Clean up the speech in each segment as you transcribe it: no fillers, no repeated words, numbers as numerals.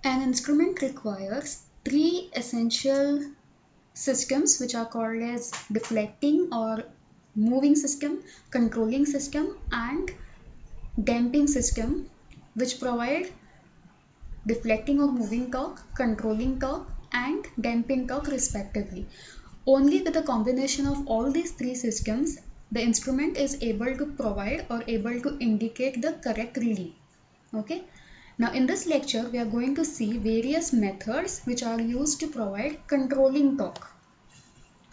An instrument requires three essential systems which are called as deflecting or moving system, controlling system and damping system, which provide deflecting or moving torque, controlling torque and damping torque respectively. Only with a combination of all these three systems, the instrument is able to provide or able to indicate the correct reading. Okay. Now in this lecture, we are going to see various methods which are used to provide controlling torque.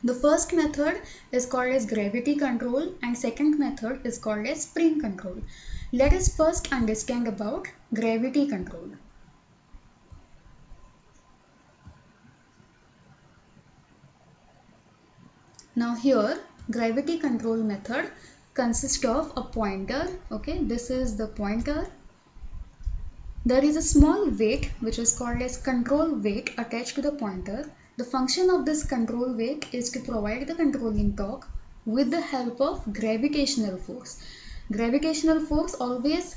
The first method is called as gravity control and second method is called as spring control. Let us first understand about gravity control. Now here gravity control method consists of a pointer. Okay, this is the pointer. There is a small weight which is called as control weight attached to the pointer. The function of this control weight is to provide the controlling torque with the help of gravitational force. Gravitational force always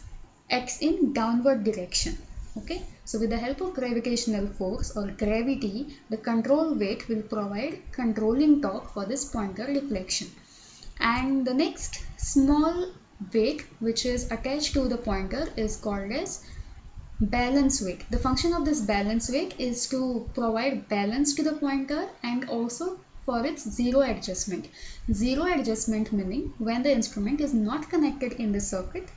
acts in downward direction. Okay, so with the help of gravitational force or gravity, the control weight will provide controlling torque for this pointer deflection. And the next small weight which is attached to the pointer is called as balance weight. The function of this balance weight is to provide balance to the pointer and also for its zero adjustment. Zero adjustment meaning when the instrument is not connected in the circuit,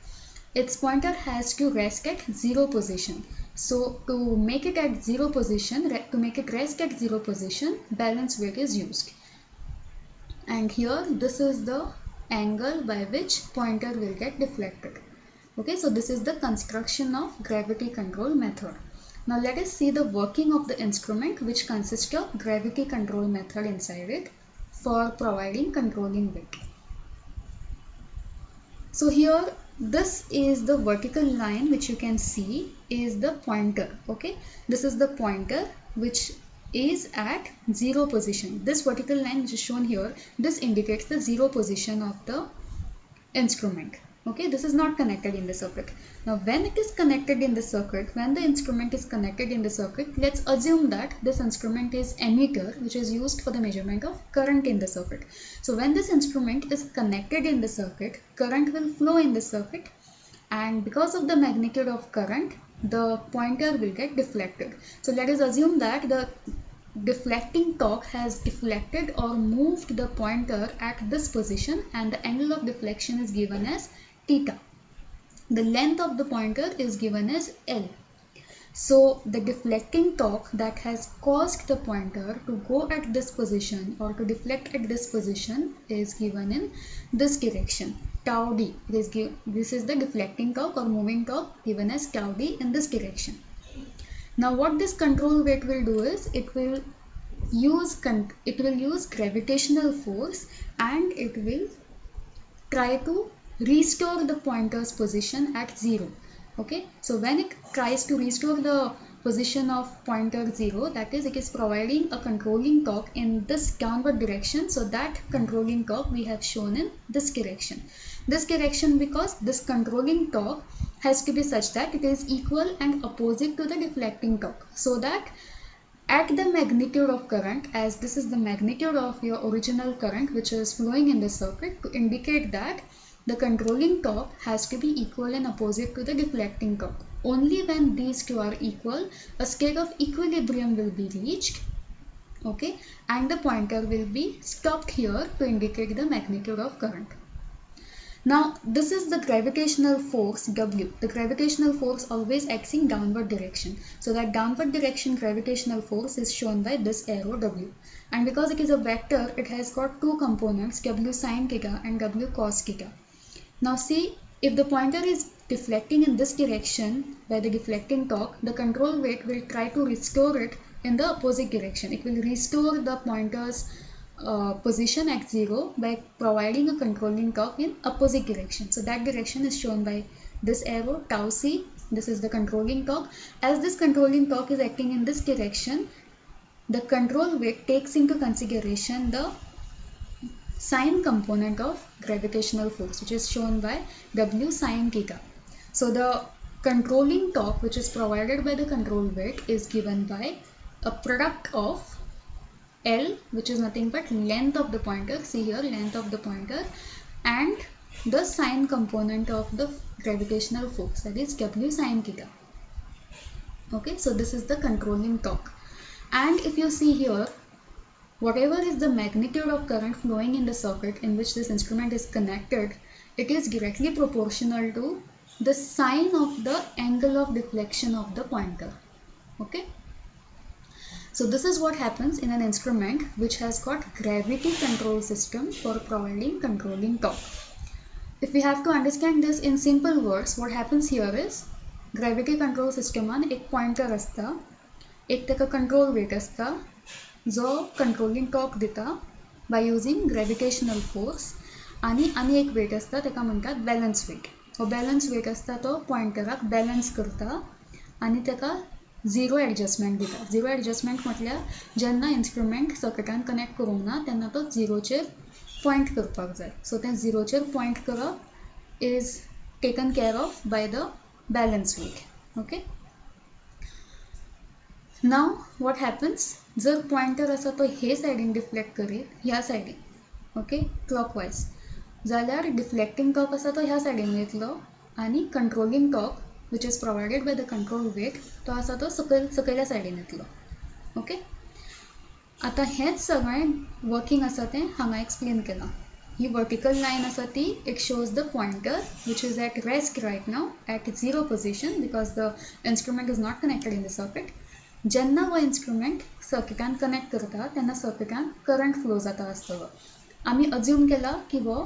its pointer has to rest at zero position. So to make it at zero position, to make it rest at zero position, balance weight is used. And here this is the angle by which pointer will get deflected. Okay, so this is the construction of gravity control method. Now let us see the working of the instrument which consists of gravity control method inside it for providing controlling weight. So here this is the vertical line which you can see is the pointer. Okay, this is the pointer which is at zero position. This vertical line which is shown here, this indicates the zero position of the instrument. Okay, this is not connected in the circuit. Now when it is connected in the circuit, when the instrument is connected in the circuit, let's assume that this instrument is ammeter which is used for the measurement of current in the circuit. So when this instrument is connected in the circuit, current will flow in the circuit and because of the magnitude of current, the pointer will get deflected. So let us assume that the deflecting torque has deflected or moved the pointer at this position and the angle of deflection is given as theta. The length of the pointer is given as L. So the deflecting torque that has caused the pointer to go at this position or to deflect at this position is given in this direction, tau d. This is the deflecting torque or moving torque given as tau d in this direction. Now what this control weight will do is it will use gravitational force and it will try to restore the pointer's position at zero. Okay, so when it tries to restore the position of pointer 0, that is it is providing a controlling torque in this downward direction. So that controlling torque we have shown in this direction. This direction because this controlling torque has to be such that it is equal and opposite to the deflecting torque, so that at the magnitude of current, as this is the magnitude of your original current which is flowing in the circuit, to indicate that the controlling torque has to be equal and opposite to the deflecting torque. Only when these two are equal, a state of equilibrium will be reached. Okay, and the pointer will be stopped here to indicate the magnitude of current. Now this is the gravitational force W. The gravitational force always acts in downward direction. So that downward direction gravitational force is shown by this arrow W. And because it is a vector, it has got two components, W sin theta and W cos theta. Now see, if the pointer is deflecting in this direction by the deflecting torque, the control weight will try to restore it in the opposite direction. It will restore the pointer's position at 0 by providing a controlling torque in opposite direction. So that direction is shown by this arrow tau c. This is the controlling torque. As this controlling torque is acting in this direction, the control weight takes into consideration the sine component of gravitational force, which is shown by W sin theta. So the controlling torque which is provided by the control weight is given by a product of L, which is nothing but length of the pointer, see here, length of the pointer, and the sine component of the gravitational force, that is W sine theta. Okay, so this is the controlling torque. And if you see here, whatever is the magnitude of current flowing in the circuit in which this instrument is connected, it is directly proportional to the sine of the angle of deflection of the pointer. Okay, so this is what happens in an instrument which has got gravity control system for providing controlling torque. If we have to understand this in simple words, what happens here is gravity control system an एक pointer असता, एक तेका control weight असता जो controlling torque दिता by using gravitational force, आणि एक weight असता तेका म्हणतात balance weight. हो balance weight असता तो pointeराक balance करता आणि तेका zero adjustment दिता. Zero adjustment म्हटल्यार जेन्ना instrument circuitan connect करूंक ना तेन्ना तो zero चेर point करपाक जाय. So ते zero चेर point करप is taken care of by the balance weight. Okay. Now what happens, जर pointer असा तो हे साइडीन deflect करीत ह्या साइडीन, okay, clockwise, जाल्यार deflecting torque असा तो ह्या साइडीन येतलो आणि controlling torque which is provided by the control weight तो असा तो सकयल्या साइडीन येतलो. okay. आता हेच सगळें वर्किंग असा तें हांगा एक्सप्लेन केलां. ही vertical line असा ती, it shows the pointer which is at rest right now at zero position because the instrument is not connected in the circuit. जेन्ना वो instrument circuitan connect करता तेन्ना circuitan current flow जाता आसतलो. आमी assume केला की वो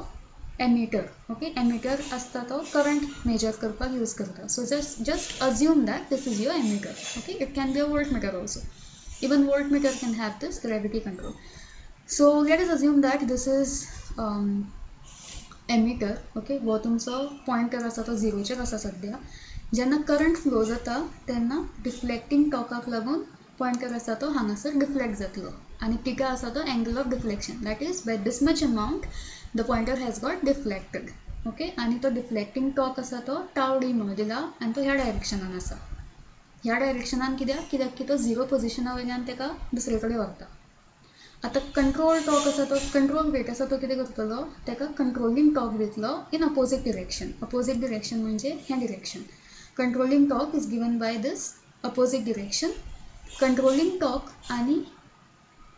emitter, okay, emitter असता तो current measure करपाक use करता. So just assume that this is your emitter. Okay, it can be a voltmeter also. Even voltmeter can have this gravity control. So let us assume that this is emitter. Okay, वो तुमचो pointer असा तो zero chair असा सध्या. जेन्ना current flow जाता तेन्ना deflecting torque लागून pointer असा तो हांगासर deflect जातलो आणि theta असा तो angle of deflection, that is by this much amount the pointer has got deflected. Okay, आणि तो deflecting torque असा तो tau d म्हणून दिला आणि तो ह्या डायरेक्शनान असा. ह्या डायरेक्शनान कित्याक की तो झिरो पोझिशना वयल्यान तेका दुसरे कडेन व्हरता. आता कंट्रोल टॉर्क असा तो कंट्रोल वेट असा तो कितें करतलो, तेका कंट्रोलिंग टॉर्क दितलो in opposite direction. Opposite direction म्हणजे ह्या direction. Controlling torque is given by this opposite direction. Controlling torque आणि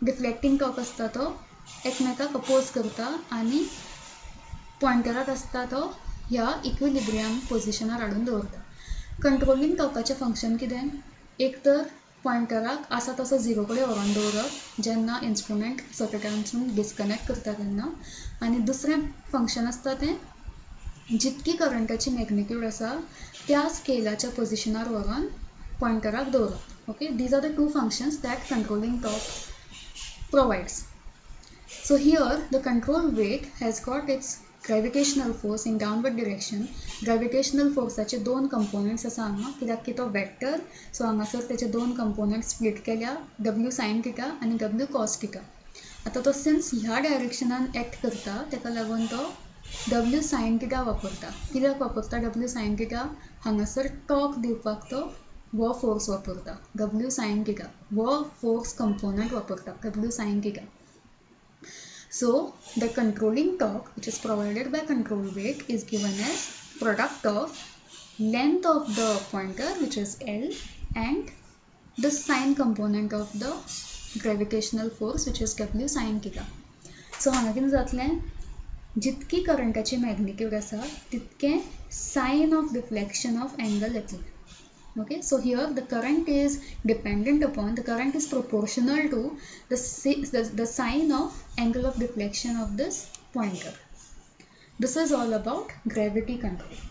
डिफ्लेक्टिंग टॉर्क असता तो एकमेकाक अपोज करता आणि पॉइंटराक असता तो ह्या इक्विलिब्रियम पोझिशनार हाडून दवरता. कंट्रोलिंग टॉर्काचें फंक्शन कितें, एक तर पॉइंटराक आसा तसो झिरो कडेन व्हरून दवरप जेन्ना इन्स्ट्रुमेंट सर्किटांसून डिस्कनेक्ट करता तेन्ना, आनी दुसरें फंक्शन आसता तें जितकी करंटाची मॅग्निट्यूड आसा त्या स्केलाच्या पोझिशनार व्हरून पॉइंटराक दवरप. Okay, these are the two functions that controlling torque provides. So here the control weight has got its gravitational force in downward direction. Gravitational forceचे दोन components असा हांगा, कित्याक की तो वेक्टर, सो हांगासर त्याचे दोन components स्प्लिट केल्या, W sin theta आणि W cos theta. आता तो सिन्स ह्या डायरेक्शनान ऍक्ट करता तेका लागून तो W sin theta वापरता. कित्याक वापरता W sin theta, हांगासर टॉर्क दिवपाक तो वो फोर्स वापरता W sin theta, वो फोर्स कंपोनेंट वापरता W sin theta. So the controlling torque which is provided by control weight is given as product of length of the pointer which is L and the sine component of the gravitational force which is W sin theta. So हांगा कितें जातलें, जितकी करंटाची magnitude आसा तितके sine of deflection of angle येतलें. Okay, so here the current is dependent upon, the current is proportional to the sine of angle of deflection of this pointer. This is all about gravity control.